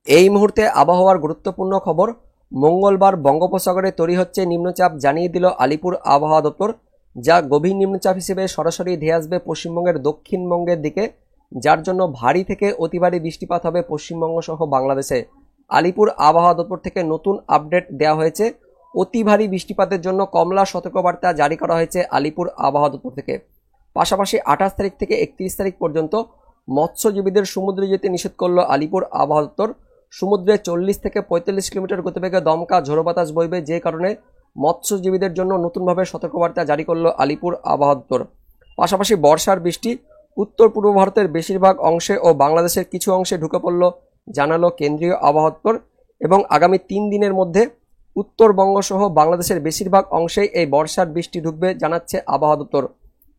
এই মুহূর্তে আবহাওয়ার গুরুত্বপূর্ণ খবর। মঙ্গলবার বঙ্গোপসাগরে তৈরি হচ্ছে নিম্নচাপ, জানিয়ে দিল আলিপুর আবহাওয়া দপ্তর, যা গভীর নিম্নচাপ হিসেবে সরাসরি ধেয়ে আসবে পশ্চিমবঙ্গের দক্ষিণবঙ্গের দিকে, যার জন্য ভারী থেকে অতি ভারী বৃষ্টিপাত হবে পশ্চিমবঙ্গ সহ বাংলাদেশে। আলিপুর আবহাওয়া দপ্তর থেকে নতুন আপডেট দেওয়া হয়েছে। অতি ভারী বৃষ্টিপাতের জন্য কমলা সতর্কবার্তা জারি করা হয়েছে আলিপুর আবহাওয়া দপ্তর থেকে। পাশাপাশি 28 তারিখ থেকে 31 তারিখ পর্যন্ত মৎস্যজীবীদের সমুদ্রে যেতে নিষেধ করল আলিপুর আবহাওয়া দপ্তর। সমুদ্রে 40 থেকে 45 কিলোমিটার গতিবেগে দমকা ঝোড়ো বাতাস বইবে, যে কারণে মৎস্যজীবীদের জন্য নতুনভাবে সতর্কবার্তা জারি করল আলিপুর আবহাওয়া দপ্তর। পাশাপাশি বর্ষার বৃষ্টি উত্তর পূর্ব ভারতের বেশিরভাগ অংশে ও বাংলাদেশের কিছু অংশে ঢুকে পড়ল, জানালো কেন্দ্রীয় আবহাওয়া দপ্তর। এবং আগামী 3 দিনের মধ্যে উত্তরবঙ্গ সহ বাংলাদেশের বেশিরভাগ অংশেই এই বর্ষার বৃষ্টি ঢুকবে, জানাচ্ছে আবহাওয়া দপ্তর।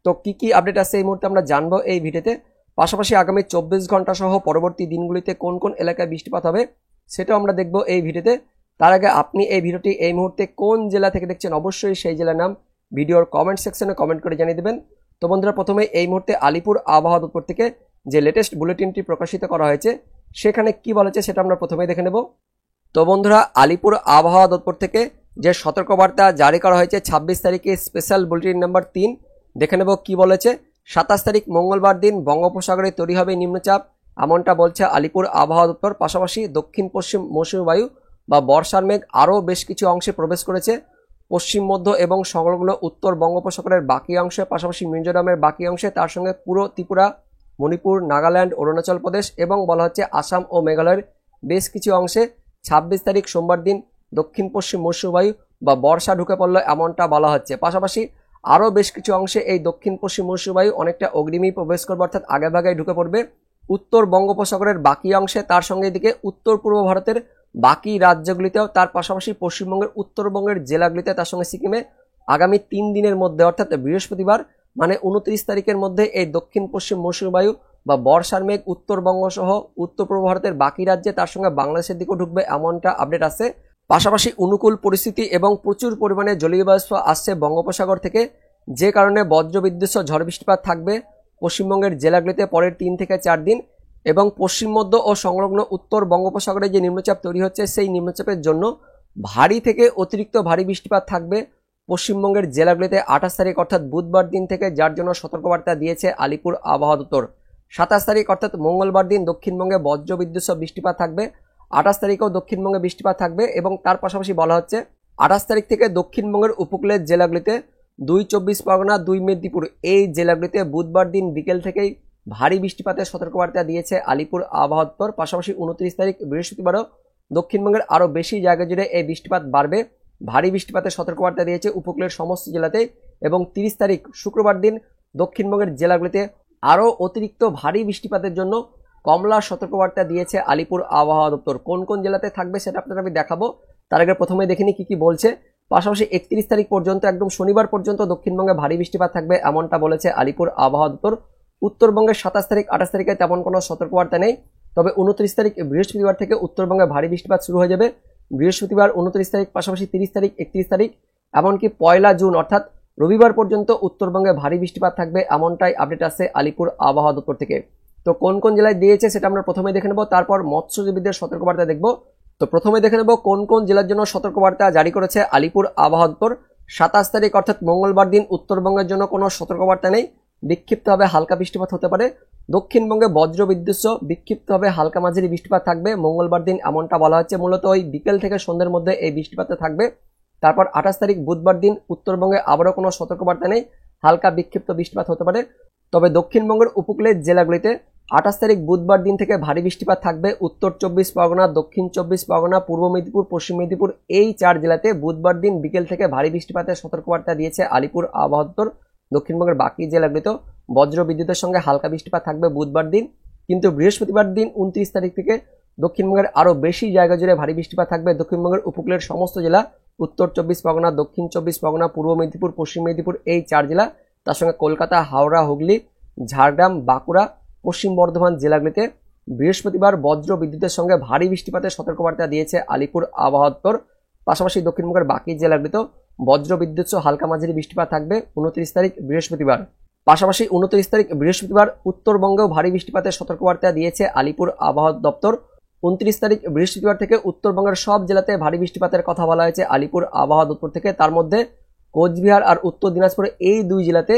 তো কি আপডেট আছে এই মুহূর্তে আমরা জানবো এই ভিডিওতে। পাশাপাশি আগামী 24 ঘন্টা সহ পরবর্তী দিনগুলিতে কোন কোন এলাকায় বৃষ্টিপাত হবে সেটাও আমরা দেখব এই ভিডিওতে। তার আগে আপনি এই ভিডিওটি এই মুহূর্তে কোন জেলা থেকে দেখছেন অবশ্যই সেই জেলার নাম ভিডিওর কমেন্ট সেকশনে কমেন্ট করে জানিয়ে দেবেন। তো বন্ধুরা, প্রথমে এই মুহূর্তে আলিপুর আবহাওয়া দপ্তর থেকে যে লেটেস্ট বুলেটিনটি প্রকাশিত করা হয়েছে সেখানে কি বলেছে সেটা আমরা প্রথমেই দেখে নেব। তো বন্ধুরা, আলিপুর আবহাওয়া দপ্তর থেকে যে সতর্কবার্তা জারি করা হয়েছে 26 তারিখে স্পেশাল বুলেটিন নাম্বার 3, দেখে নেব কি বলেছে। 27 তারিখ মঙ্গলবার দিন বঙ্গোপসাগরে তৈরি হবে নিম্নচাপ, এমনটা বলছে আলিপুর আবহাওয়া দপ্তর। পাশাপাশি দক্ষিণ পশ্চিম মৌসুমী বায়ু বা বর্ষার মেঘ আরও বেশ কিছু অংশে প্রবেশ করেছে, পশ্চিম মধ্য এবং সংলগ্ন উত্তর বঙ্গোপসাগরের বাকি অংশে, পাশাপাশি মিজোরামের বাকি অংশে, তার সঙ্গে পুরো ত্রিপুরা, মণিপুর, নাগাল্যান্ড, অরুণাচল প্রদেশ এবং বলা হচ্ছে আসাম ও মেঘালয়ের বেশ কিছু অংশে 26 তারিখ সোমবার দিন দক্ষিণ পশ্চিম মৌসুমী বায়ু বা বর্ষা ঢুকে পড়ল, এমনটা বলা হচ্ছে। পাশাপাশি আরও বেশ কিছু অংশে এই দক্ষিণ পশ্চিম মৌসুমী বায়ু অনেকটা অগ্রিমী প্রবেশ করবে, অর্থাৎ আগেভাগেই ঢুকে পড়বে উত্তর বঙ্গোপসাগরের বাকি অংশে, তার সঙ্গে এদিকে উত্তর পূর্ব ভারতের বাকি রাজ্যগুলিতেও, তার পাশাপাশি পশ্চিমবঙ্গের উত্তরবঙ্গের জেলাগুলিতে, তার সঙ্গে সিকিমে আগামী 3 দিনের মধ্যে অর্থাৎ বৃহস্পতিবার মানে 29 তারিখের মধ্যে এই দক্ষিণ পশ্চিম মৌসুমী বায়ু বা বর্ষার মেঘ উত্তরবঙ্গ সহ উত্তর পূর্ব ভারতের বাকি রাজ্যে, তার সঙ্গে বাংলাদেশের দিকেও ঢুকবে, এমনটা আপডেট আছে। পাশাপাশি অনুকূল পরিস্থিতি এবং প্রচুর পরিমাণে জলীয় বাষ্প আসছে বঙ্গোপসাগর থেকে, যে কারণে বজ্রবিদ্যুৎ সহ ঝড় বৃষ্টিপাত থাকবে পশ্চিমবঙ্গের জেলাগুলিতে পরের 3 থেকে 4 দিন। এবং পশ্চিম মধ্য ও সংলগ্ন উত্তর বঙ্গোপসাগরে যে নিম্নচাপ তৈরি হচ্ছে সেই নিম্নচাপের জন্য ভারী থেকে অতিরিক্ত ভারী বৃষ্টিপাত থাকবে পশ্চিমবঙ্গের জেলাগুলিতে 28 তারিখ অর্থাৎ বুধবার দিন থেকে, যার জন্য সতর্কবার্তা দিয়েছে আলিপুর আবহাওয়া দপ্তর। 27 তারিখ অর্থাৎ মঙ্গলবার দিন দক্ষিণবঙ্গে বজ্রবিদ্যুৎ সহ বৃষ্টিপাত থাকবে, 28 তারিখেও দক্ষিণবঙ্গে বৃষ্টিপাত থাকবে। এবং তার পাশাপাশি বলা হচ্ছে 28 তারিখ থেকে দক্ষিণবঙ্গের উপকূলের জেলাগুলিতে 2 চব্বিশ পরগনা, 2 মেদিনীপুর এই জেলাগুলিতে বুধবার দিন বিকেল থেকেই ভারী বৃষ্টিপাতের সতর্কবার্তা দিয়েছে আলিপুর আবহাওয়া দপ্তর। পাশাপাশি 29 তারিখ বৃহস্পতিবারও দক্ষিণবঙ্গের আরও বেশি জায়গা জুড়ে এই বৃষ্টিপাত বাড়বে, ভারী বৃষ্টিপাতের সতর্কবার্তা দিয়েছে উপকূলের সমস্ত জেলাতেই। এবং 30 তারিখ শুক্রবার দিন দক্ষিণবঙ্গের জেলাগুলিতে আরও অতিরিক্ত ভারী বৃষ্টিপাতের জন্য কমলা সতর্কবার্তা দিয়েছে আলিপুর আবহাওয়া দপ্তর। কোন কোন জেলাতে থাকবে সেটা আপনাদের আমি দেখাবো, তার আগে প্রথমে দেখিনি কি বলছে। পাশাপাশি 31 তারিখ পর্যন্ত একদম শনিবার পর্যন্ত দক্ষিণবঙ্গে ভারী বৃষ্টিপাত থাকবে, এমনটা বলেছে আলিপুর আবহাওয়া দপ্তর। উত্তরবঙ্গের 27 তারিখ 28 তারিখে তেমন কোনো সতর্কবার্তা নেই, তবে 29 তারিখ বৃহস্পতিবার থেকে উত্তরবঙ্গে ভারী বৃষ্টিপাত শুরু হয়ে যাবে। বৃহস্পতিবার 29 তারিখ, পাশাপাশি 30 তারিখ, 31 তারিখ, এমনকি 1 জুন অর্থাৎ রবিবার পর্যন্ত উত্তরবঙ্গে ভারী বৃষ্টিপাত থাকবে, এমনটাই আপডেট আসছে আলিপুর আবহাওয়া দপ্তর থেকে। তো কোন কোন জেলায় দিয়েছে সেটা আমরা প্রথমে দেখে নেব, তারপর মৎস্যজীবীদের সতর্কবার্তা দেখব। তো প্রথমে দেখে নেব কোন কোন জেলার জন্য সতর্কবার্তা জারি করেছে আলিপুর আবহাওয়া দপ্তর। 27 তারিখ অর্থাৎ মঙ্গলবার দিন উত্তরবঙ্গের জন্য কোনো সতর্কবার্তা নেই, বিক্ষিপ্তভাবে হালকা বৃষ্টিপাত হতে পারে। দক্ষিণবঙ্গে বজ্রবিদ্যুৎ সহ বিক্ষিপ্তভাবে হালকা মাঝারি বৃষ্টিপাত থাকবে মঙ্গলবার দিন, এমনটা বলা হচ্ছে। মূলত ওই বিকেল থেকে সন্ধ্যের মধ্যে এই বৃষ্টিপাতটা থাকবে। তারপর 28 তারিখ বুধবার দিন উত্তরবঙ্গে আবারও কোনো সতর্কবার্তা নেই, হালকা বিক্ষিপ্ত বৃষ্টিপাত হতে পারে। তবে দক্ষিণবঙ্গের উপকূলের জেলাগুলিতে 28 তারিখ বুধবার দিন থেকে ভারী বৃষ্টিপাত থাকবে উত্তর 24 পরগনা, দক্ষিণ 24 পরগনা, পূর্ব মেদিনীপুর, পশ্চিম মেদিনীপুর এই 4 জেলাতে বুধবার দিন বিকেল থেকে ভারী বৃষ্টিপাতের সতর্কবার্তা দিয়েছে আলিপুর আবহাওয়া দপ্তর। দক্ষিণবঙ্গের বাকি জেলাগুলিতেও বজ্র বিদ্যুতের সঙ্গে হালকা বৃষ্টিপাত থাকবে বুধবার দিন, কিন্তু বৃহস্পতিবার দিন 29 তারিখ থেকে দক্ষিণবঙ্গের আরও বেশি জায়গা জুড়ে ভারী বৃষ্টিপাত থাকবে। দক্ষিণবঙ্গের উপকূলের সমস্ত জেলা উত্তর 24 পরগনা, দক্ষিণ 24 পরগনা, পূর্ব মেদিনীপুর, পশ্চিম মেদিনীপুর এই 4 জেলা, তার সঙ্গে কলকাতা, হাওড়া, হুগলি, ঝাড়গ্রাম, বাঁকুড়া, পশ্চিম বর্ধমান জেলাগুলিতে বৃহস্পতিবার বজ্র বিদ্যুতের সঙ্গে ভারী বৃষ্টিপাতের সতর্কবার্তা দিয়েছে আলিপুর আবহাওয়া দপ্তর। পাশাপাশি দক্ষিণবঙ্গের বাকি জেলাগুলিতেও বজ্র বিদ্যুৎ সহ হালকা মাঝারি বৃষ্টিপাত থাকবে 29 তারিখ বৃহস্পতিবার। পাশাপাশি 29 তারিখ বৃহস্পতিবার উত্তরবঙ্গেও ভারী বৃষ্টিপাতের সতর্কবার্তা দিয়েছে আলিপুর আবহাওয়া দপ্তর। 29 তারিখ বৃহস্পতিবার থেকে উত্তরবঙ্গের সব জেলাতে ভারী বৃষ্টিপাতের কথা বলা হয়েছে আলিপুর আবহাওয়া দপ্তর থেকে। তার মধ্যে কোচবিহার আর উত্তর দিনাজপুর এই দুই জেলাতে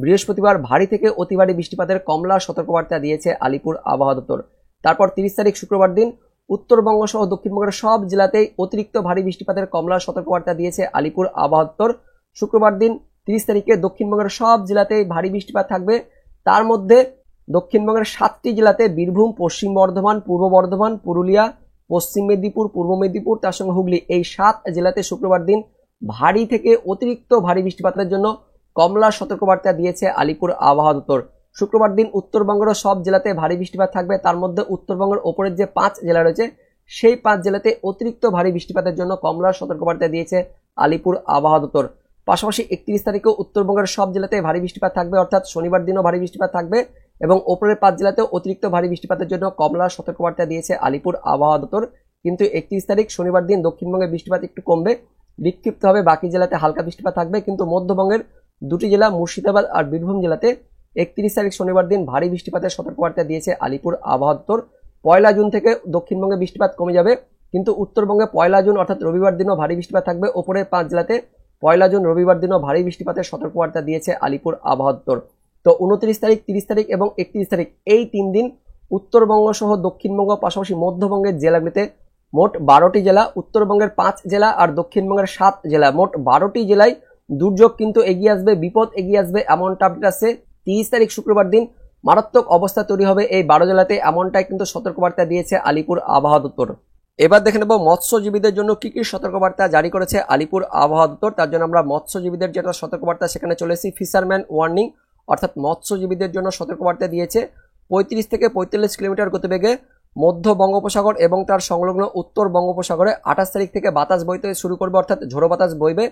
বৃহস্পতিবার ভারী থেকে অতি ভারী বৃষ্টিপাতের কমলা সতর্কবার্তা দিয়েছে আলিপুর আবহাওয়া দপ্তর। তারপর 30 তারিখ শুক্রবার দিন উত্তরবঙ্গ সহ দক্ষিণবঙ্গের সব জেলাতেই অতিরিক্ত ভারী বৃষ্টিপাতের কমলা সতর্কবার্তা দিয়েছে আলিপুর আবহাওয়া দপ্তর। শুক্রবার দিন 30 তারিখে দক্ষিণবঙ্গের সব জেলাতেই ভারী বৃষ্টিপাত থাকবে। তার মধ্যে দক্ষিণবঙ্গের 7টি জেলাতে বীরভূম, পশ্চিম বর্ধমান, পূর্ব বর্ধমান, পুরুলিয়া, পশ্চিম মেদিনীপুর, পূর্ব মেদিনীপুর, তার সঙ্গে হুগলি, এই 7 জেলাতে শুক্রবার দিন ভারী থেকে অতিরিক্ত ভারী বৃষ্টিপাতের জন্য কমলা সতর্কবার্তা দিয়েছে আলিপুর আবহাওয়া দপ্তর। শুক্রবার দিন উত্তরবঙ্গের সব জেলাতে ভারী বৃষ্টিপাত থাকবে। তার মধ্যে উত্তরবঙ্গের ওপরের যে 5 জেলা রয়েছে সেই 5 জেলাতে অতিরিক্ত ভারী বৃষ্টিপাতের জন্য কমলা সতর্কবার্তা দিয়েছে আলিপুর আবহাওয়া দপ্তর। পাশাপাশি 31 তারিখেও উত্তরবঙ্গের সব জেলাতে ভারী বৃষ্টিপাত থাকবে, অর্থাৎ শনিবার দিনও ভারী বৃষ্টিপাত থাকবে এবং ওপরের 5 জেলাতেও অতিরিক্ত ভারী বৃষ্টিপাতের জন্য কমলা সতর্কবার্তা দিয়েছে আলিপুর আবহাওয়া দপ্তর। কিন্তু 31 তারিখ শনিবার দিন দক্ষিণবঙ্গে বৃষ্টিপাত একটু কমবে, বিক্ষিপ্ত হবে, বাকি জেলাতে হালকা বৃষ্টিপাত থাকবে। কিন্তু মধ্যবঙ্গের দুটি জেলা মুর্শিদাবাদ আর বীরভূম জেলাতে 31 তারিখ শনিবার দিন ভারী বৃষ্টিপাতের সতর্কবার্তা দিয়েছে আলিপুর আবহাওয়া দপ্তর। 1 জুন থেকে দক্ষিণবঙ্গে বৃষ্টিপাত কমে যাবে, কিন্তু উত্তরবঙ্গে 1 জুন অর্থাৎ রবিবার দিনও ভারী বৃষ্টিপাত থাকবে। ওপরের 5 জেলাতে 1 জুন রবিবার দিনও ভারী বৃষ্টিপাতের সতর্কবার্তা দিয়েছে আলিপুর আবহাওয়া দপ্তর। তো 29 তারিখ, 30 তারিখ এবং 31 তারিখ এই 3 দিন উত্তরবঙ্গ সহ দক্ষিণবঙ্গ পাশাপাশি মধ্যবঙ্গের জেলাগুলিতে মোট 12টি জেলা, উত্তরবঙ্গের 5 জেলা আর দক্ষিণবঙ্গের 7 জেলা, মোট 12টি জেলায় দুর্যোগ কিন্তু এগিয়ে আসবে, বিপদ এগিয়ে আসবে এমনটা আপডেট আছে। 30 তারিখ শুক্রবার দিন মারাত্মক অবস্থা তৈরি হবে এই 12 জেলাতে, এমনটাই কিন্তু সতর্কবার্তা দিয়েছে আলিপুর আবহাওয়া দপ্তর। এবার দেখে নেব মৎস্যজীবীদের জন্য কি কি সতর্কবার্তা জারি করেছে আলিপুর আবহাওয়া দপ্তর। তার জন্য আমরা মৎস্যজীবীদের যেটা সতর্কবার্তা সেখানে চলে এসেছি। ফিশারম্যান ওয়ার্নিং, অর্থাৎ মৎস্যজীবীদের জন্য সতর্কবার্তা দিয়েছে 35 থেকে 45 কিলোমিটার গতিবেগে মধ্য বঙ্গোপসাগর এবং তার সংলগ্ন উত্তর বঙ্গোপসাগরে 28 তারিখ থেকে বাতাস বইতে শুরু করবে, অর্থাৎ ঝোড়ো বাতাস বইবে।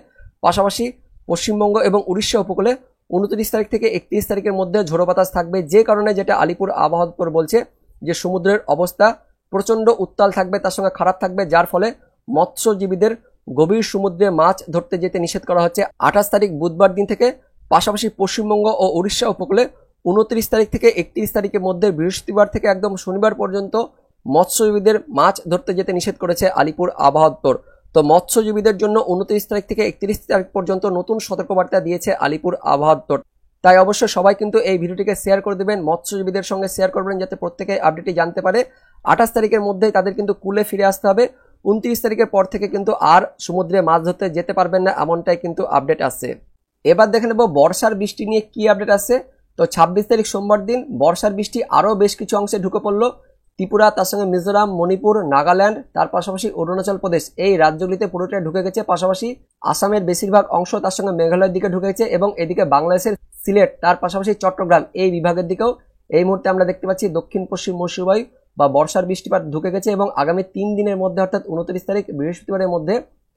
পাশাপাশি পশ্চিমবঙ্গ এবং উড়িষ্যা উপকূলে 29 তারিখ থেকে 31 তারিখের মধ্যে ঝোড়ো বাতাস থাকবে, যে কারণে যেটা আলিপুর আবহাওয়া দপ্তর বলছে যে সমুদ্রের অবস্থা প্রচণ্ড উত্তাল থাকবে, তার সঙ্গে খারাপ থাকবে, যার ফলে মৎস্যজীবীদের গভীর সমুদ্রে মাছ ধরতে যেতে নিষেধ করা হচ্ছে 28 তারিখ বুধবার দিন থেকে। পাশাপাশি পশ্চিমবঙ্গ ও উড়িষ্যা উপকূলে 29 তারিখ থেকে 31 তারিখের মধ্যে বৃহস্পতিবার থেকে একদম শনিবার পর্যন্ত মৎস্যজীবীদের মাছ ধরতে যেতে নিষেধ করেছে আলিপুর আবহাওয়া দপ্তর। তো মৎস্যজীবীদের জন্য 29 তারিখ থেকে 31 তারিখ পর্যন্ত নতুন সতর্কবার্তা দিয়েছে আলিপুর আবহাওয়া দপ্তর। তাই অবশ্যই সবাই কিন্তু এই ভিডিওটিকে শেয়ার করে দেবেন, মৎস্যজীবীদের সঙ্গে শেয়ার করবেন যাতে প্রত্যেকে আপডেটটি জানতে পারে। 28 তারিখের মধ্যে তাদের কিন্তু কুলে ফিরে আসতে হবে। 29 তারিখের পর থেকে কিন্তু আর সমুদ্রে মাছ ধরতে যেতে পারবেন না, এমনটাই কিন্তু আপডেট আসছে। এবার দেখে নেব বর্ষার বৃষ্টি নিয়ে কি আপডেট আসছে। তো 26 তারিখ সোমবার দিন বর্ষার বৃষ্টি আরও বেশ কিছু অংশে ঢুকে পড়লো। ত্রিপুরা, তার সঙ্গে মিজোরাম, মণিপুর, নাগাল্যান্ড, তার পাশাপাশি অরুণাচল প্রদেশ, এই রাজ্যগুলিতে পুরোটাই ঢুকে গেছে। পাশাপাশি আসামের বেশিরভাগ অংশ, তার সঙ্গে মেঘালয়ের দিকে ঢুকে গেছে এবং এদিকে বাংলাদেশের সিলেট, তার পাশাপাশি চট্টগ্রাম এই বিভাগের দিকেও এই মুহূর্তে আমরা দেখতে পাচ্ছি দক্ষিণ পশ্চিম মৌসুমী বায়ু বা বর্ষার বৃষ্টিপাত ঢুকে গেছে এবং আগামী 3 দিনের মধ্যে অর্থাৎ 29 তারিখ বৃহস্পতিবারের মধ্যে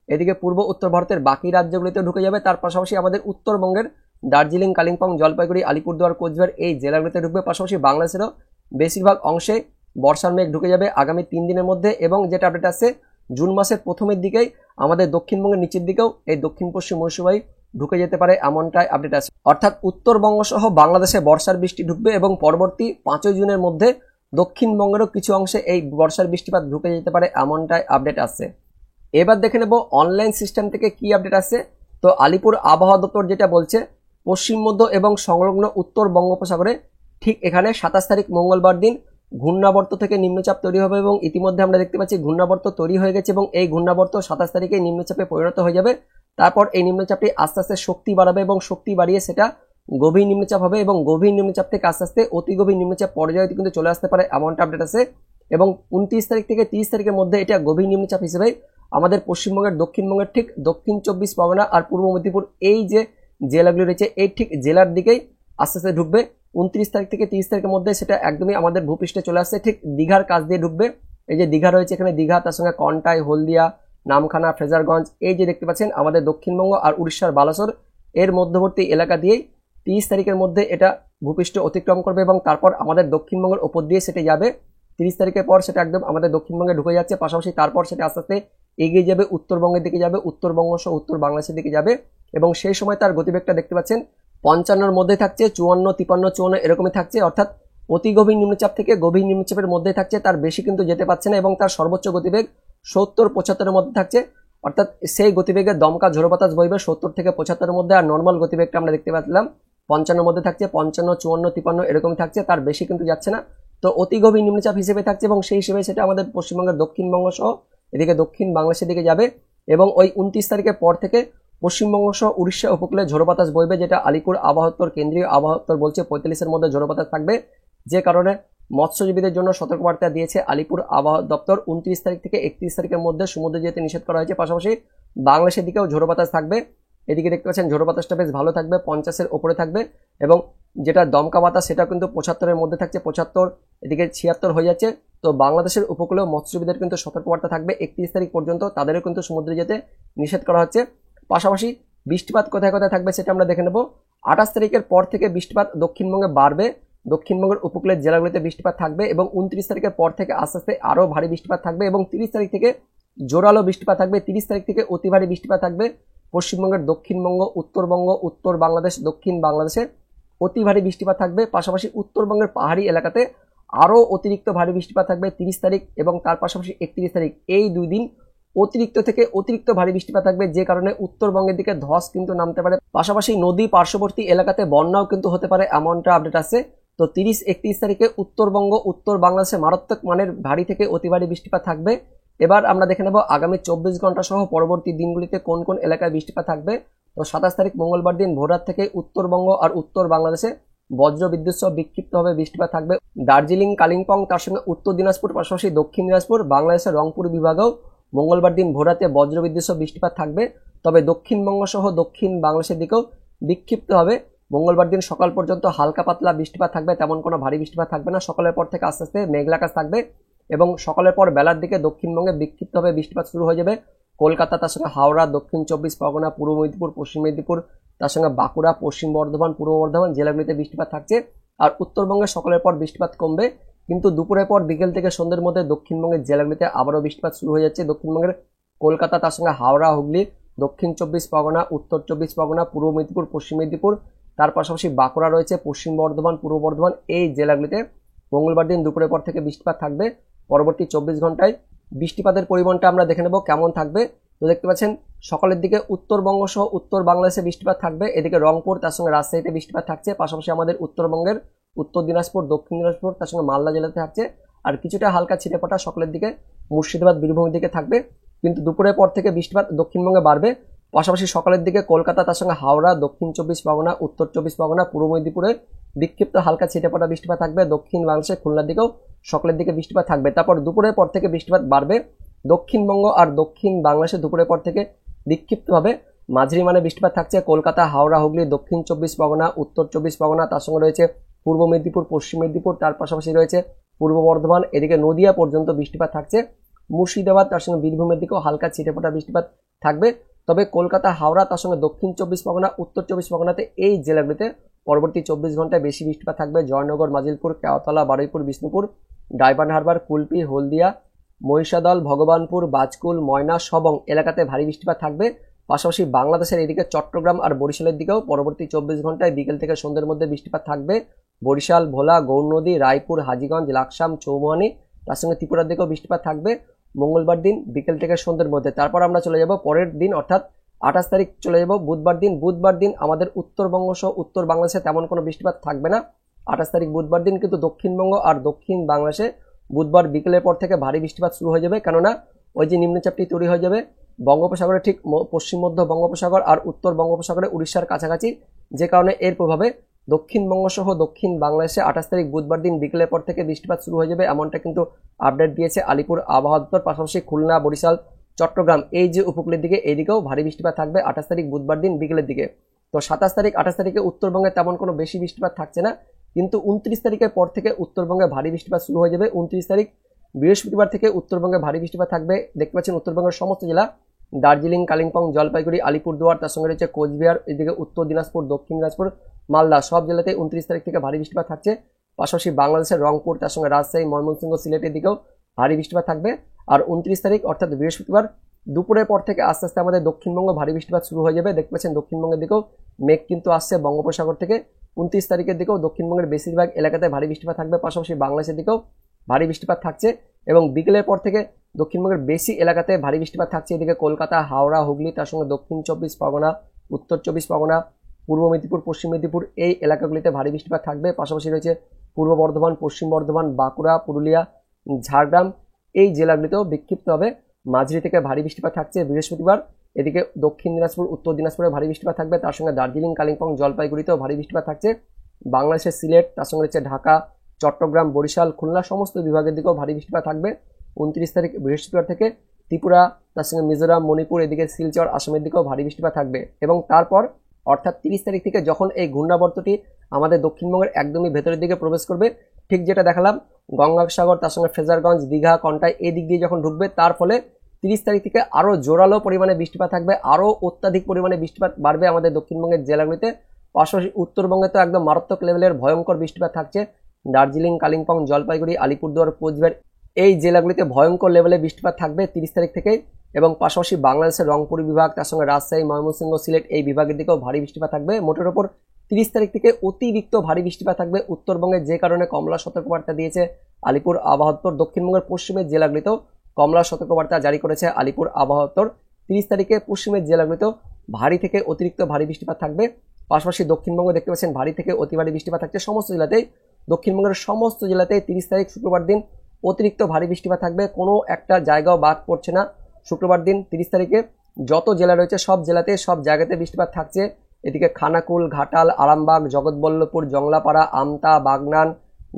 এদিকে পূর্ব উত্তর ভারতের বাকি রাজ্যগুলিতে ঢুকে যাবে। তার পাশাপাশি আমাদের উত্তরবঙ্গের দার্জিলিং, কালিম্পং, জলপাইগুড়ি, আলিপুরদুয়ার, কোচবিহার এই জেলাগুলিতে ঢুকবে। পাশাপাশি বাংলাদেশেরও বেশিরভাগ অংশে বর্ষার মেঘ ঢুকে যাবে আগামী 3 দিনের মধ্যে। এবং যেটা আপডেট আছে জুন মাসের প্রথমের দিকেই আমাদের দক্ষিণবঙ্গের নিচের দিকেও এই দক্ষিণ পশ্চিম মৌসুমী বায়ু ঢুকে যেতে পারে, এমনটাই আপডেট আছে। অর্থাৎ উত্তরবঙ্গ সহ বাংলাদেশে বর্ষার বৃষ্টি ঢুকবে এবং পরবর্তী 5 জুনের মধ্যে দক্ষিণবঙ্গেরও কিছু অংশে এই বর্ষার বৃষ্টিপাত ঢুকে যেতে পারে, এমনটাই আপডেট আছে। এবার দেখে নেব অনলাইন সিস্টেম থেকে কি আপডেট আছে। তো আলিপুর আবহাওয়া দপ্তর যেটা বলছে পশ্চিম মধ্য এবং সংলগ্ন উত্তর বঙ্গোপসাগরে ঠিক এখানে 27 তারিখ মঙ্গলবার দিন ঘূর্ণাবর্ত থেকে নিম্নচাপ তৈরি হবে এবং ইতিমধ্যে আমরা দেখতে পাচ্ছি ঘূর্ণাবর্ত তৈরি হয়ে গেছে এবং এই ঘূর্ণাবর্ত 27 তারিখে নিম্নচাপে পরিণত হয়ে যাবে। তারপর এই নিম্নচাপটি আস্তে আস্তে শক্তি বাড়াবে এবং শক্তি বাড়িয়ে সেটা গভীর নিম্নচাপ হবে এবং গভীর নিম্নচাপ থেকে আস্তে আস্তে অতি গভীর নিম্নচাপ পর্যায়ে কিন্তু চলে আসতে পারে, এমনটা আপডেট আছে। এবং 29 তারিখ থেকে 30 তারিখের মধ্যে এটা গভীর নিম্নচাপ হিসেবে আমাদের পশ্চিমবঙ্গের দক্ষিণবঙ্গের ঠিক দক্ষিণ 24 পরগনা আর পূর্ব মেদিনীপুর এই যে জেলাগুলি রয়েছে এই ঠিক জেলার দিকেই আস্তে আস্তে ঢুকবে। 29 তারিখ থেকে 30 তারিখের মধ্যে সেটা একদমই আমাদের ভূপৃষ্ঠে চলে আসছে, ঠিক দীঘার কাছ দিয়ে ঢুকবে। এই যে দীঘা রয়েছে এখানে দীঘা, তার সঙ্গে কন্টাই, হলদিয়া, নামখানা, ফ্রেজারগঞ্জ এই যে দেখতে পাচ্ছেন আমাদের দক্ষিণবঙ্গ আর উড়িষ্যার বালাসোর এর মধ্যবর্তী এলাকা দিয়েই 30 তারিখের মধ্যে এটা ভূপৃষ্ঠ অতিক্রম করবে এবং তারপর আমাদের দক্ষিণবঙ্গের ওপর দিয়ে সেটা যাবে। 30 তারিখের পর সেটা একদম আমাদের দক্ষিণবঙ্গে ঢুকে যাচ্ছে। পাশাপাশি তারপর সেটা আস্তে আস্তে এগিয়ে যাবে উত্তরবঙ্গের দিকে যাবে, উত্তরবঙ্গ সহ উত্তর বাংলাদেশের দিকে যাবে এবং সেই সময় তার গতিবেগটা দেখতে পাচ্ছেন 55-র মধ্যে থাকছে, 54, 53, 54 এরকমই থাকছে। অর্থাৎ অতি গভীর নিম্নচাপ থেকে গভীর নিম্নচাপের মধ্যে থাকছে, তার বেশি কিন্তু যেতে পারছে না এবং তার সর্বোচ্চ গতিবেগ 70-75-এর মধ্যে থাকছে। অর্থাৎ সেই গতিবেগে দমকা ঝোড়ো বাতাস বইবে 70 থেকে 75-এর মধ্যে। আর নর্মাল গতিবেগটা আমরা দেখতে পাচ্ছিলাম 55-এর মধ্যে থাকছে, 55, 54, 53 এরকমই থাকছে, তার বেশি কিন্তু যাচ্ছে না। তো অতি গভীর নিম্নচাপ হিসেবে থাকছে এবং সেই হিসেবে সেটা আমাদের পশ্চিমবঙ্গের দক্ষিণবঙ্গ সহ এদিকে দক্ষিণ বাংলাদেশের দিকে যাবে এবং ওই 29 তারিখের পর থেকে পশ্চিমবঙ্গ সহ উড়িষ্যা উপকূলে ঝোড়ো বাতাস বইবে, যেটা আলিপুর আবহাওয়া দপ্তর কেন্দ্রীয় আবহাওয়া দপ্তর বলছে 45-এর মধ্যে ঝোড়ো বাতাস থাকবে। যে কারণে মৎস্যজীবীদের জন্য সতর্কবার্তা দিয়েছে আলিপুর আবহাওয়া দপ্তর। 29 তারিখ থেকে 31 তারিখের মধ্যে সমুদ্রে যেতে নিষেধ করা হয়েছে। পাশাপাশি বাংলাদেশের দিকেও ঝোড়ো বাতাস থাকবে। এদিকে দেখতে পাচ্ছেন ঝোড়ো বাতাসটা বেশ ভালো থাকবে, 50-এর ওপরে থাকবে এবং যেটা দমকা বাতাস সেটা কিন্তু 75-এর মধ্যে থাকছে, 75, এদিকে 76 হয়ে যাচ্ছে। তো বাংলাদেশের উপকূলেও মৎস্যজীবীদের কিন্তু সতর্কবার্তা থাকবে 31 তারিখ পর্যন্ত, তাদেরও কিন্তু সমুদ্রে যেতে নিষেধ করা হচ্ছে। পাশাপাশি বৃষ্টিপাত কোথায় কোথায় থাকবে সেটা আমরা দেখে নেব। 28 তারিখের পর থেকে বৃষ্টিপাত দক্ষিণবঙ্গে বাড়বে, দক্ষিণবঙ্গের উপকূলের জেলাগুলিতে বৃষ্টিপাত থাকবে এবং 29 তারিখের পর থেকে আস্তে আস্তে আরও ভারী বৃষ্টিপাত থাকবে এবং 30 তারিখ থেকে জোরালো বৃষ্টিপাত থাকবে। 30 তারিখ থেকে অতি ভারী বৃষ্টিপাত থাকবে পশ্চিমবঙ্গের দক্ষিণবঙ্গ, উত্তরবঙ্গ, উত্তর বাংলাদেশ, দক্ষিণ বাংলাদেশে অতি ভারী বৃষ্টিপাত থাকবে। পাশাপাশি উত্তরবঙ্গের পাহাড়ি এলাকাতে আরও অতিরিক্ত ভারী বৃষ্টিপাত থাকবে 30 তারিখ এবং তার পাশাপাশি 31 তারিখ। এই 2 দিন অতিরিক্ত থেকে অতিরিক্ত ভারী বৃষ্টিপাত থাকবে, যে কারণে উত্তরবঙ্গের দিকে ধস কিন্তু নামতে পারে। পাশাপাশি নদী পার্শ্ববর্তী এলাকাতে বন্যাও কিন্তু হতে পারে, এমনটা আপডেট আছে। তো 30-31 তারিখে উত্তরবঙ্গ, উত্তর বাংলাদেশে মারাত্মক মানের ভারী থেকে অতি ভারী বৃষ্টিপাত থাকবে। এবার আমরা দেখে নেব আগামী 24 ঘন্টা সহ পরবর্তী দিনগুলিতে কোন কোন এলাকায় বৃষ্টিপাত থাকবে। তো 27 তারিখ মঙ্গলবার দিন ভোররাত থেকে উত্তরবঙ্গ আর উত্তর বাংলাদেশে বজ্র বিদ্যুৎ সহ বিক্ষিপ্তভাবে বৃষ্টিপাত থাকবে। দার্জিলিং, কালিম্পং, তার সঙ্গে উত্তর দিনাজপুর, পাশাপাশি দক্ষিণ দিনাজপুর, বাংলাদেশের রংপুর বিভাগেও মঙ্গলবার দিন ভোররাতে বজ্র বিদ্যুৎ সহ বৃষ্টিপাত থাকবে। তবে দক্ষিণবঙ্গ সহ দক্ষিণ বাংলাদেশের দিকেও বিক্ষিপ্তভাবে মঙ্গলবার দিন সকাল পর্যন্ত হালকা পাতলা বৃষ্টিপাত থাকবে, তেমন কোনো ভারী বৃষ্টিপাত থাকবে না। সকালের পর থেকে আস্তে আস্তে মেঘলা আকাশ থাকবে এবং সকালের পর বেলার দিকে দক্ষিণবঙ্গে বিক্ষিপ্তভাবে বৃষ্টিপাত শুরু হয়ে যাবে। কলকাতা, তার সঙ্গে হাওড়া, দক্ষিণ 24 পরগনা, পূর্ব মেদিনীপুর, পশ্চিম মেদিনীপুর, তার সঙ্গে বাঁকুড়া, পশ্চিম বর্ধমান, পূর্ব বর্ধমান জেলাগুলিতে বৃষ্টিপাত থাকছে। আর উত্তরবঙ্গে সকালের পর বৃষ্টিপাত কমবে, কিন্তু দুপুরের পর বিকেল থেকে সন্ধ্যের মধ্যে দক্ষিণবঙ্গের জেলাগুলিতে আবারও বৃষ্টিপাত শুরু হয়ে যাচ্ছে। দক্ষিণবঙ্গের কলকাতা, তার সঙ্গে হাওড়া, হুগলি, দক্ষিণ 24 পরগনা, উত্তর 24 পরগনা, পূর্ব মেদিনীপুর, পশ্চিম মেদিনীপুর, তার পাশাপাশি বাঁকুড়া রয়েছে, পশ্চিম বর্ধমান, পূর্ব বর্ধমান, এই জেলাগুলিতে মঙ্গলবার দিন দুপুরের পর থেকে বৃষ্টিপাত থাকবে। পরবর্তী 24 ঘন্টায় বৃষ্টিপাতের পরিমাণটা আমরা দেখে নেব কেমন থাকবে। তো দেখতে পাচ্ছেন সকালের দিকে উত্তরবঙ্গ সহ উত্তর বাংলাদেশে বৃষ্টিপাত থাকবে, এদিকে রংপুর, তার সঙ্গে রাজশাহীতে বৃষ্টিপাত থাকছে। পাশাপাশি আমাদের উত্তরবঙ্গের উত্তর দিনাজপুর, দক্ষিণ দিনাজপুর, তার সঙ্গে মালদা জেলাতে থাকছে। আর কিছুটা হালকা ছিটেফোঁটা সকালের দিকে মুর্শিদাবাদ, বীরভূমের দিকে থাকবে, কিন্তু দুপুরের পর থেকে বৃষ্টিপাত দক্ষিণবঙ্গে বাড়বে। পাশাপাশি সকালের দিকে কলকাতা, তার সঙ্গে হাওড়া, দক্ষিণ 24 পরগনা, উত্তর 24 পরগনা, পূর্ব মেদিনীপুরে বিক্ষিপ্ত হালকা ছিটেফোঁটা বৃষ্টিপাত থাকবে। দক্ষিণ বাংলাদেশে খুলনার দিকেও সকালের দিকে বৃষ্টিপাত থাকবে। তারপর দুপুরের পর থেকে বৃষ্টিপাত বাড়বে দক্ষিণবঙ্গ আর দক্ষিণ বাংলাদেশে দুপুরের পর থেকে বিক্ষিপ্তভাবে মাঝারি মানে বৃষ্টিপাত থাকছে। কলকাতা, হাওড়া, হুগলি, দক্ষিণ 24 পরগনা, উত্তর 24 পরগনা, তার সঙ্গে রয়েছে পূর্ব মেদিনীপুর, পশ্চিম মেদিনীপুর, তার পাশাপাশি রয়েছে পূর্ব বর্ধমান, এদিকে নদিয়া পর্যন্ত বৃষ্টিপাত থাকছে। মুর্শিদাবাদ, তার সঙ্গে বীরভূমের দিকেও হালকা ছিটেফোঁটা বৃষ্টিপাত থাকবে। তবে কলকাতা, হাওড়া, তার সঙ্গে দক্ষিণ 24 পরগনা, উত্তর 24 পরগনাতে এই জেলাগুলিতে পরবর্তী 24 ঘন্টায় বেশি বৃষ্টিপাত থাকবে। জয়নগর, মাজিলপুর, কেওতলা, বারুইপুর, বিষ্ণুপুর, ডায়মন্ড হারবার, কুলপি, হলদিয়া, মহিষাদল, ভগবানপুর, বাজকুল, ময়না, সবং এলাকাতে ভারী বৃষ্টিপাত থাকবে। পাশাপাশি বাংলাদেশের এদিকে চট্টগ্রাম আর বরিশালের দিকেও পরবর্তী 24 ঘন্টায় বিকেল থেকে সন্ধ্যের মধ্যে বৃষ্টিপাত থাকবে। বরিশাল, ভোলা, গৌরনদী, রায়পুর, হাজীগঞ্জ, লাকসাম, চৌমুহানি, তার সঙ্গে ত্রিপুরার দিকেও বৃষ্টিপাত থাকবে মঙ্গলবার দিন বিকেল থেকে সন্ধ্যের মধ্যে। তারপর আমরা চলে যাব পরের দিন, অর্থাৎ 28 তারিখ চলে যাব বুধবার দিন। বুধবার দিন আমাদের উত্তরবঙ্গ সহ উত্তর বাংলাদেশে তেমন কোনো বৃষ্টিপাত থাকবে না 28 তারিখ বুধবার দিন, কিন্তু দক্ষিণবঙ্গ আর দক্ষিণ বাংলাদেশে বুধবার বিকেলের পর থেকে ভারী বৃষ্টিপাত শুরু হয়ে যাবে, কেননা ওই যে নিম্নচাপটি তৈরি হয়ে যাবে বঙ্গোপসাগরের ঠিক পশ্চিম মধ্য বঙ্গোপসাগর আর উত্তর বঙ্গোপসাগরে উড়িষ্যার কাছাকাছি, যে কারণে এর প্রভাবে দক্ষিণবঙ্গ সহ দক্ষিণ বাংলাদেশে 28 তারিখ বুধবার দিন বিকেলের পর থেকে বৃষ্টিপাত শুরু হয়ে যাবে, এমনটা কিন্তু আপডেট দিয়েছে আলিপুর আবহাওয়া দপ্তর। পাশাপাশি খুলনা, বরিশাল, চট্টগ্রাম এই যে উপকূলের দিকে এইদিকেও ভারী বৃষ্টিপাত থাকবে 28 তারিখ বুধবার দিন বিকেলের দিকে। তো 27 তারিখ 28 তারিখে উত্তরবঙ্গে তেমন কোনো বেশি বৃষ্টিপাত থাকছে না, কিন্তু 29 তারিখের পর থেকে উত্তরবঙ্গে ভারী বৃষ্টিপাত শুরু হয়ে যাবে। 29 তারিখ বৃহস্পতিবার থেকে উত্তরবঙ্গে ভারী বৃষ্টিপাত থাকবে। দেখতে পাচ্ছেন উত্তরবঙ্গের সমস্ত জেলা দার্জিলিং, কালিম্পং, জলপাইগুড়ি, আলিপুরদুয়ার, তার সঙ্গে রয়েছে কোচবিহার, এদিকে উত্তর দিনাজপুর, দক্ষিণ দিনাজপুর, মালদা সব জেলাতে 29 তারিখ থেকে ভারী বৃষ্টিপাত থাকছে। পাশাপাশি বাংলাদেশের রংপুর, তার সঙ্গে রাজশাহী, ময়মনসিংহ, সিলেটের দিকেও ভারী বৃষ্টিপাত থাকবে। আর 29 তারিখ অর্থাৎ বৃহস্পতিবার দুপুরের পর থেকে আস্তে আস্তে আমাদের দক্ষিণবঙ্গ ভারী বৃষ্টিপাত শুরু হয়ে যাবে। দেখতে পাচ্ছেন দক্ষিণবঙ্গের দিকেও মেঘ কিন্তু আসছে বঙ্গোপসাগর থেকে। 29 তারিখের দিকেও দক্ষিণবঙ্গের বেশিরভাগ এলাকাতে ভারী বৃষ্টিপাত থাকবে, পাশাপাশি বাংলাদেশের দিকেও ভারী বৃষ্টিপাত থাকছে। এবং বিকেলের পর থেকে দক্ষিণবঙ্গের বেশি এলাকাতে ভারী বৃষ্টিপাত থাকছে। এদিকে কলকাতা, হাওড়া, হুগলি, তার সঙ্গে দক্ষিণ 24 পরগনা, উত্তর 24 পরগনা, পূর্ব মেদিনীপুর, পশ্চিম মেদিনীপুর এই এলাকাগুলিতে ভারী বৃষ্টিপাত থাকবে। পাশাপাশি রয়েছে পূর্ব বর্ধমান, পশ্চিম বর্ধমান, বাঁকুড়া, পুরুলিয়া, ঝাড়গ্রাম এই জেলাগুলিতেও বিক্ষিপ্তভাবে মাঝারি থেকে ভারী বৃষ্টিপাত থাকছে বৃহস্পতিবার। এদিকে দক্ষিণ দিনাজপুর, উত্তর দিনাজপুরে ভারী বৃষ্টিপাত থাকবে, তার সঙ্গে দার্জিলিং, কালিম্পং, জলপাইগুড়িতেও ভারী বৃষ্টিপাত থাকছে। বাংলাদেশের সিলেট, তার সঙ্গে রয়েছে ঢাকা, চট্টগ্রাম, বরিশাল, খুলনা সমস্ত বিভাগের দিকেও ভারী বৃষ্টিপাত থাকবে 29 তারিখ বৃহস্পতিবার থেকে। ত্রিপুরা, তার সঙ্গে মিজোরাম, মণিপুর, এদিকে শিলচর, আসামের দিকেও ভারী বৃষ্টিপাত থাকবে। এবং তারপর অর্থাৎ 30 তারিখ থেকে যখন এই ঘূর্ণাবর্তটি আমাদের দক্ষিণবঙ্গের একদমই ভেতরের দিকে প্রবেশ করবে, ঠিক যেটা দেখালাম গঙ্গাসাগর, তার সঙ্গে ফ্রেজারগঞ্জ, দীঘা, কন্টাই এই দিক দিয়ে যখন ঢুকবে, তার ফলে 30 তারিখ থেকে আরও জোরালো পরিমাণে বৃষ্টিপাত থাকবে, আরও অত্যাধিক পরিমাণে বৃষ্টিপাত বাড়বে আমাদের দক্ষিণবঙ্গের জেলাগুলিতে। পাশাপাশি উত্তরবঙ্গে তো একদম মারাত্মক লেভেলের ভয়ঙ্কর বৃষ্টিপাত থাকছে। দার্জিলিং, কালিম্পং, জলপাইগুড়ি, আলিপুরদুয়ার, কোচবিহার এই জেলাগুলিতে ভয়ঙ্কর লেভেলে বৃষ্টিপাত থাকবে 30 তারিখ থেকে। এবং পাশাপাশি বাংলাদেশের রংপুর বিভাগ, তার সঙ্গে রাজশাহী, ময়মনসিংহ, সিলেট এই বিভাগের দিকেও ভারী বৃষ্টিপাত থাকবে। মোটের ওপর 30 তারিখ থেকে অতিরিক্ত ভারী বৃষ্টিপাত থাকবে উত্তরবঙ্গে, যে কারণে কমলা সতর্কবার্তা দিয়েছে আলিপুর আবহাওয়া দপ্তর। দক্ষিণবঙ্গের পশ্চিমের জেলাগুলিতেও কমলা সতর্কবার্তা জারি করেছে আলিপুর আবহাওয়া দপ্তর। 30 তারিখে পশ্চিমের জেলাগুলিতেও ভারী থেকে অতিরিক্ত ভারী বৃষ্টিপাত থাকবে। পাশাপাশি দক্ষিণবঙ্গে দেখতে পাচ্ছেন ভারী থেকে অতি ভারী বৃষ্টিপাত থাকছে সমস্ত জেলাতেই। দক্ষিণবঙ্গের সমস্ত জেলাতেই 30 তারিখ শুক্রবার দিন অতিরিক্ত ভারী বৃষ্টিপাত থাকবে, কোনো একটা জায়গাও বাদ পড়ছে না। শুক্রবার দিন 30 তারিখে যত জেলা রয়েছে সব জেলাতে সব জায়গাতে বৃষ্টিপাত থাকছে। এদিকে খানাকুল, ঘাটাল, আরামবাগ, জগৎবল্লভপুর, জংলাপাড়া, আমতা, বাগনান,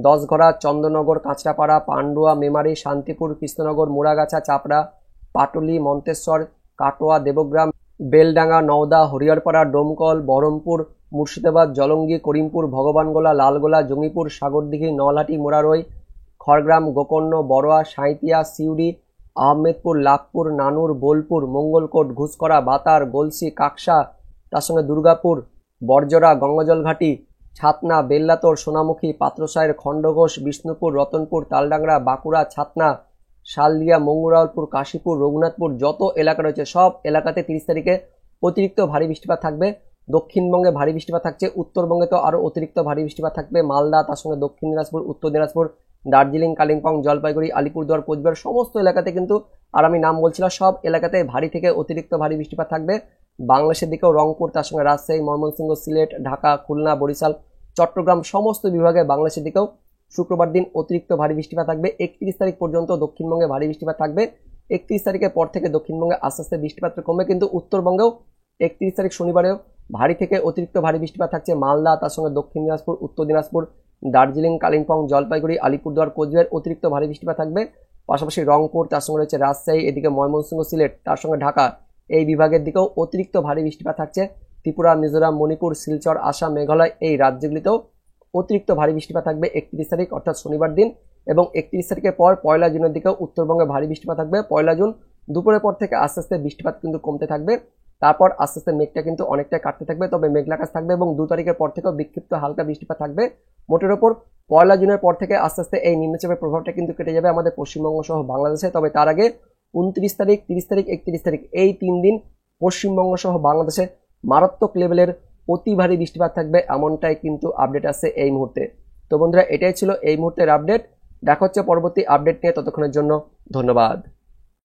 দশঘরা, চন্দ্রনগর, কাঁচরাপাড়া, পান্ডুয়া, মেমারি, শান্তিপুর, কৃষ্ণনগর, মুড়াগাছা, চাপড়া, পাটুলি, মন্তেশ্বর, কাটোয়া, দেবগ্রাম, বেলডাঙ্গা, নওদা, হরিহরপাড়া, ডোমকল, বহরমপুর, মুর্শিদাবাদ, জলঙ্গি, করিমপুর, ভগবানগোলা, লালগোলা, জঙ্গিপুর, সাগরদিঘি, নলহাটি, মোরারই, খড়গ্রাম, গোকর্ণ, বড়োয়া, সাঁইতিয়া, সিউড়ি, আহমেদপুর, লাভপুর, নানুর, বোলপুর, মঙ্গলকোট, ঘুষকরা, বাতার, গলসি, কাকসা, তার সঙ্গে দুর্গাপুর, বরজরা, গঙ্গাজলঘাটি, ছাতনা, বেল্লাতর, সোনামুখী, পাত্রসায়ের, খণ্ডঘোষ, বিষ্ণুপুর, রতনপুর, তালডাংরা, বাঁকুড়া, ছাতনা, শালদিয়া, মঙ্গুরালপুর, কাশীপুর, রঘুনাথপুর যত এলাকা রয়েছে সব এলাকাতে 30 তারিখে অতিরিক্ত ভারী বৃষ্টিপাত থাকবে। দক্ষিণবঙ্গে ভারী বৃষ্টিপাত থাকছে, উত্তরবঙ্গে তো আরও অতিরিক্ত ভারী বৃষ্টিপাত থাকবে। মালদা, তার সঙ্গে দক্ষিণ দিনাজপুর, উত্তর দিনাজপুর, দার্জিলিং, কালিম্পং, জলপাইগুড়ি, আলিপুরদুয়ার, কোচবিহার সমস্ত এলাকাতে কিন্তু, আর আমি নাম বলছিলাম, সব এলাকাতে ভারী থেকে অতিরিক্ত ভারী বৃষ্টিপাত থাকবে। বাংলাদেশের দিকেও রংপুর, তার সঙ্গে রাজশাহী, ময়মনসিংহ, সিলেট, ঢাকা, খুলনা, বরিশাল, চট্টগ্রাম সমস্ত বিভাগে বাংলাদেশের দিকেও শুক্রবার দিন অতিরিক্ত ভারী বৃষ্টিপাত থাকবে। 31 তারিখ পর্যন্ত দক্ষিণবঙ্গে ভারী বৃষ্টিপাত থাকবে। 31 তারিখের পর থেকে দক্ষিণবঙ্গে আস্তে আস্তে বৃষ্টিপাত কমবে, কিন্তু উত্তরবঙ্গেও 31 তারিখ শনিবারেও ভারী থেকে অতিরিক্ত ভারী বৃষ্টিপাত থাকছে। মালদা, তার সঙ্গে দক্ষিণ দিনাজপুর, উত্তর দিনাজপুর, দার্জিলিং, কালিম্পং, জলপাইগুড়ি, আলিপুরদুয়ার, কোচবিহার অতিরিক্ত ভারী বৃষ্টিপাত থাকবে। পাশাপাশি রংপুর, তার সঙ্গে রয়েছে রাজশাহী, এদিকে ময়মনসিংহ, সিলেট, তার সঙ্গে ঢাকা এই বিভাগের দিকেও অতিরিক্ত ভারী বৃষ্টিপাত থাকছে। ত্রিপুরা, মিজোরাম, মণিপুর, শিলচর, আসাম, মেঘালয় এই রাজ্যগুলিতেও অতিরিক্ত ভারী বৃষ্টিপাত থাকবে 31 তারিখ অর্থাৎ শনিবার দিন। এবং 31 তারিখের পর 1 জুনের দিকেও উত্তরবঙ্গে ভারী বৃষ্টিপাত থাকবে। 1 জুন দুপুরের পর থেকে আস্তে আস্তে বৃষ্টিপাত কিন্তু কমতে থাকবে, তারপর আস্তে আস্তে মেঘটা কিন্তু অনেকটাই কাটতে থাকবে, তবে মেঘলা আকাশ থাকবে। এবং 2 তারিখের পর থেকেও বিক্ষিপ্ত হালকা বৃষ্টিপাত থাকবে। মোটের ওপর 1 জুনের পর থেকে আস্তে আস্তে এই নিম্নচাপের প্রভাবটা কিন্তু কেটে যাবে আমাদের পশ্চিমবঙ্গ সহ বাংলাদেশে। তবে তার আগে 29 তারিখ, 30 তারিখ, 31 তারিখ এই 3 দিন পশ্চিমবঙ্গ সহ বাংলাদেশে মারাত্মক লেভেলের অতি ভারী বৃষ্টিপাত থাকবে, এমনটাই কিন্তু আপডেট আসছে এই মুহূর্তে। তো বন্ধুরা, এটাই ছিল এই মুহূর্তের আপডেট। দেখা হচ্ছে পরবর্তী আপডেট নিয়ে, ততক্ষণের জন্য ধন্যবাদ।